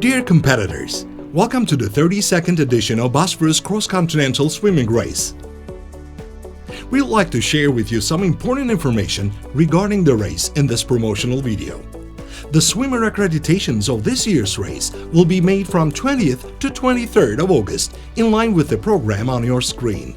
Dear competitors, welcome to the 32nd edition of Bosphorus Cross-Continental swimming race. We'd like to share with you some important information regarding the race in this promotional video. The swimmer accreditations of this year's race will be made from 20th to 23rd of August in line with the program on your screen.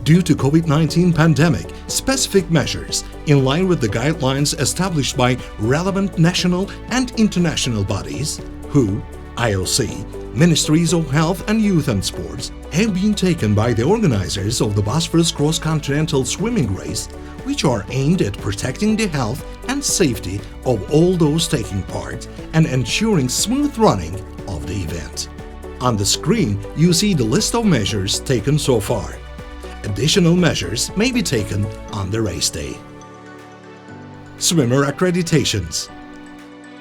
Due to COVID-19 pandemic, specific measures in line with the guidelines established by relevant national and international bodies, WHO, IOC, Ministries of Health and Youth and Sports, have been taken by the organizers of the Bosphorus Cross-Continental swimming race, which are aimed at protecting the health and safety of all those taking part and ensuring smooth running of the event. On the screen, you see the list of measures taken so far. Additional measures may be taken on the race day. Swimmer accreditations.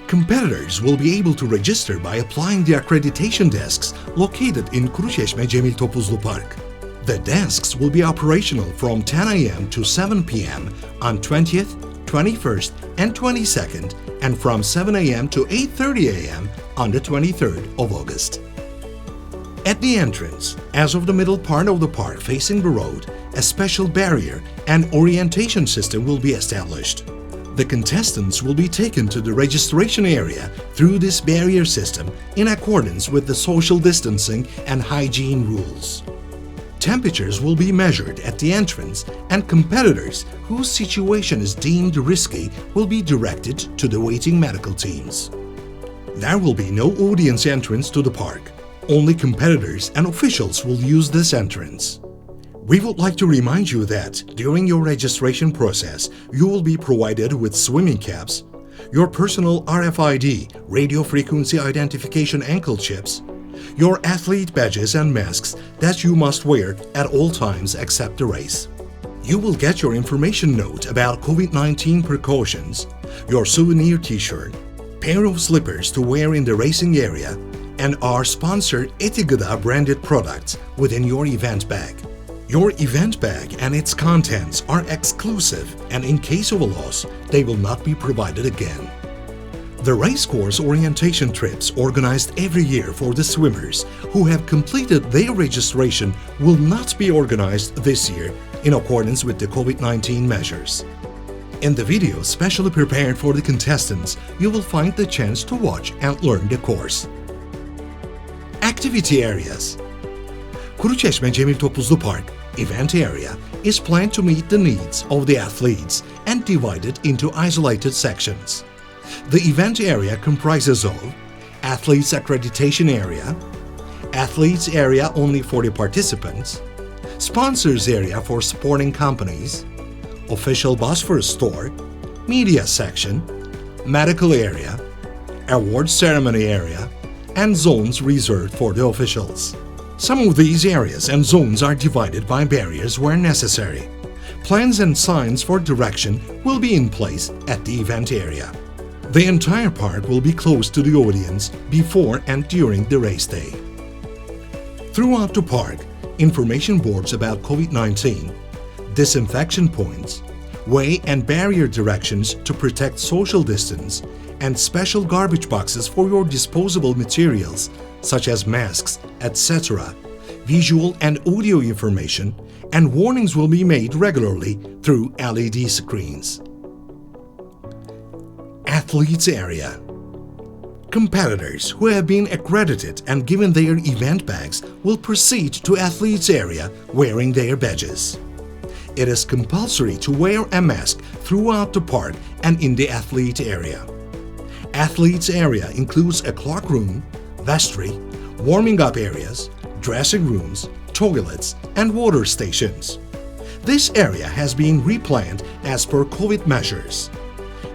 Competitors will be able to register by applying the accreditation desks located in Kuruçeşme Cemil Topuzlu Park. The desks will be operational from 10 a.m. to 7 p.m. on 20th, 21st, and 22nd, and from 7 a.m. to 8:30 a.m. on the 23rd of August. At the entrance, as of the middle part of the park facing the road, a special barrier and orientation system will be established. The contestants will be taken to the registration area through this barrier system in accordance with the social distancing and hygiene rules. Temperatures will be measured at the entrance, and competitors whose situation is deemed risky will be directed to the waiting medical teams. There will be no audience entrance to the park. Only competitors and officials will use this entrance. We would like to remind you that during your registration process, you will be provided with swimming caps, your personal RFID radio frequency identification ankle chips, your athlete badges and masks that you must wear at all times except the race. You will get your information note about COVID-19 precautions, your souvenir t-shirt, pair of slippers to wear in the racing area, and our sponsored Etigıda branded products within your event bag. Your event bag and its contents are exclusive, and in case of a loss, they will not be provided again. The race course orientation trips organized every year for the swimmers who have completed their registration will not be organized this year in accordance with the COVID-19 measures. In the video specially prepared for the contestants, you will find the chance to watch and learn the course. Activity areas. Kuruçeşme Cemil Topuzlu Park event area is planned to meet the needs of the athletes and divided into isolated sections. The event area comprises of athletes accreditation area, athletes area only for the participants, sponsors area for sporting companies, official Bosphorus store, media section, medical area, award ceremony area, and zones reserved for the officials. Some of these areas and zones are divided by barriers where necessary. Plans and signs for direction will be in place at the event area. The entire park will be closed to the audience before and during the race day. Throughout the park, information boards about COVID-19, disinfection points, way and barrier directions to protect social distance, and special garbage boxes for your disposable materials such as masks, etc., visual and audio information, and warnings will be made regularly through LED screens. Athletes area. Competitors who have been accredited and given their event bags will proceed to athletes area wearing their badges. It is compulsory to wear a mask throughout the park and in the athlete area. Athletes area includes a cloak room, vestry, warming up areas, dressing rooms, toilets, and water stations. This area has been replanned as per COVID measures.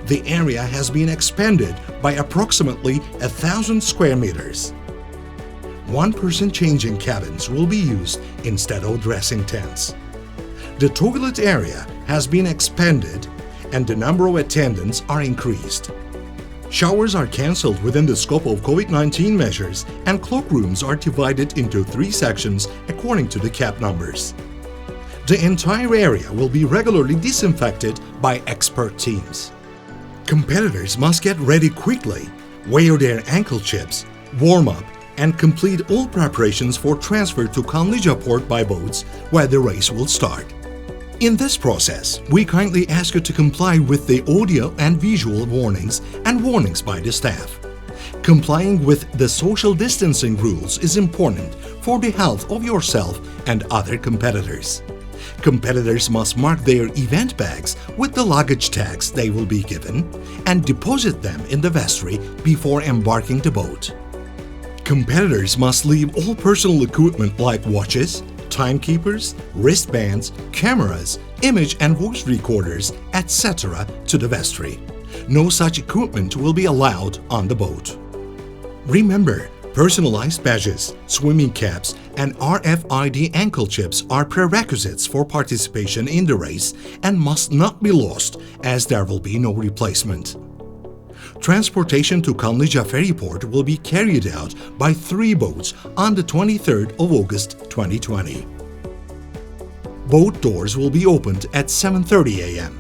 The area has been expanded by approximately 1,000 square meters. One-person changing cabins will be used instead of dressing tents. The toilet area has been expanded and the number of attendants are increased. Showers are cancelled within the scope of COVID-19 measures, and cloakrooms are divided into 3 sections according to the cap numbers. The entire area will be regularly disinfected by expert teams. Competitors must get ready quickly, wear their ankle chips, warm up, and complete all preparations for transfer to Kanlıca port by boats where the race will start. In this process, we kindly ask you to comply with the audio and visual warnings and warnings by the staff. Complying with the social distancing rules is important for the health of yourself and other competitors. Competitors must mark their event bags with the luggage tags they will be given and deposit them in the vestry before embarking the boat. Competitors must leave all personal equipment like watches, timekeepers, wristbands, cameras, image and voice recorders, etc. to the vestry. No such equipment will be allowed on the boat. Remember, personalized badges, swimming caps, and RFID ankle chips are prerequisites for participation in the race and must not be lost as there will be no replacement. Transportation to Kanlıca Ferry Port will be carried out by 3 boats on the 23rd of August 2020. Boat doors will be opened at 7:30 a.m.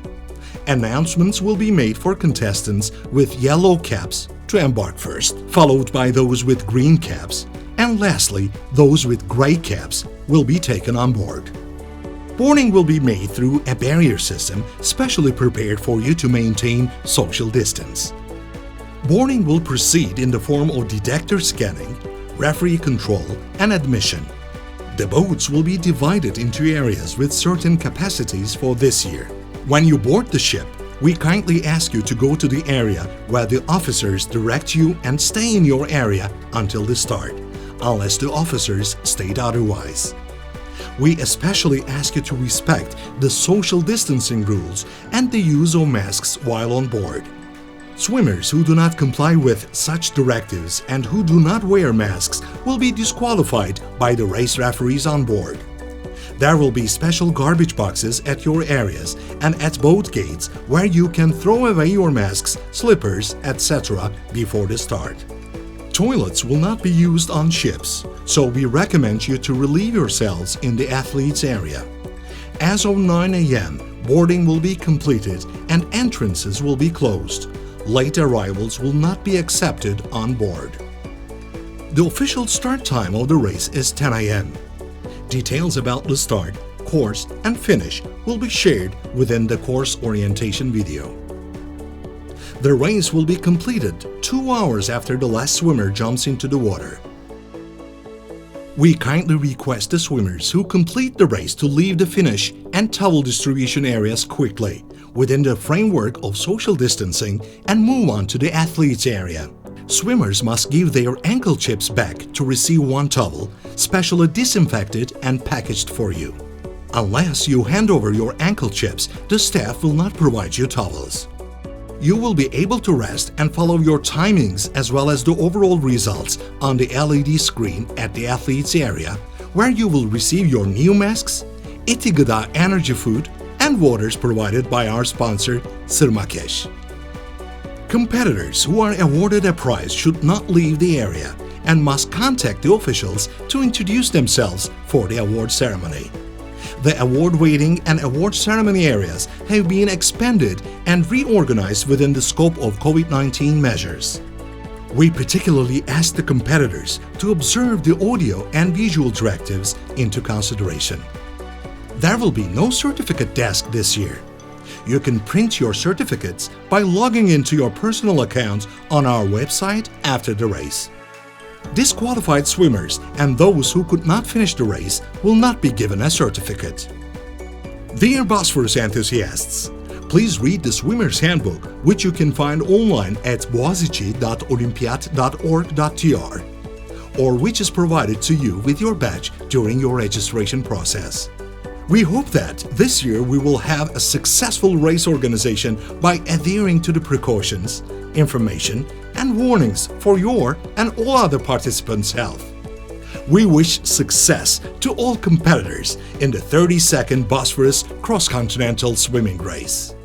Announcements will be made for contestants with yellow caps to embark first, followed by those with green caps, and lastly, those with gray caps will be taken on board. Boarding will be made through a barrier system specially prepared for you to maintain social distance. Boarding will proceed in the form of detector scanning, referee control, and admission. The boats will be divided into areas with certain capacities for this year. When you board the ship, we kindly ask you to go to the area where the officers direct you and stay in your area until the start, unless the officers state otherwise. We especially ask you to respect the social distancing rules and the use of masks while on board. Swimmers who do not comply with such directives and who do not wear masks will be disqualified by the race referees on board. There will be special garbage boxes at your areas and at boat gates where you can throw away your masks, slippers, etc. before the start. Toilets will not be used on ships, so we recommend you to relieve yourselves in the athletes' area. As of 9 a.m., boarding will be completed and entrances will be closed. Late arrivals will not be accepted on board. The official start time of the race is 10 a.m. Details about the start, course, and finish will be shared within the course orientation video. The race will be completed 2 hours after the last swimmer jumps into the water. We kindly request the swimmers who complete the race to leave the finish and towel distribution areas quickly, within the framework of social distancing, and move on to the athletes area. Swimmers must give their ankle chips back to receive 1 towel, specially disinfected and packaged for you. Unless you hand over your ankle chips, the staff will not provide you towels. You will be able to rest and follow your timings as well as the overall results on the LED screen at the athletes area, where you will receive your new masks, İti Gıda energy food, and waters provided by our sponsor, Sırmakeş. Competitors who are awarded a prize should not leave the area and must contact the officials to introduce themselves for the award ceremony. The award waiting and award ceremony areas have been expanded and reorganized within the scope of COVID-19 measures. We particularly ask the competitors to observe the audio and visual directives into consideration. There will be no certificate desk this year. You can print your certificates by logging into your personal account on our website after the race. Disqualified swimmers and those who could not finish the race will not be given a certificate. Dear Bosphorus enthusiasts, please read the Swimmer's Handbook, which you can find online at boğaziçi.olimpiyat.org.tr, or which is provided to you with your badge during your registration process. We hope that this year we will have a successful race organization by adhering to the precautions, information, and warnings for your and all other participants' health. We wish success to all competitors in the 32nd Bosphorus Cross-Continental swimming race.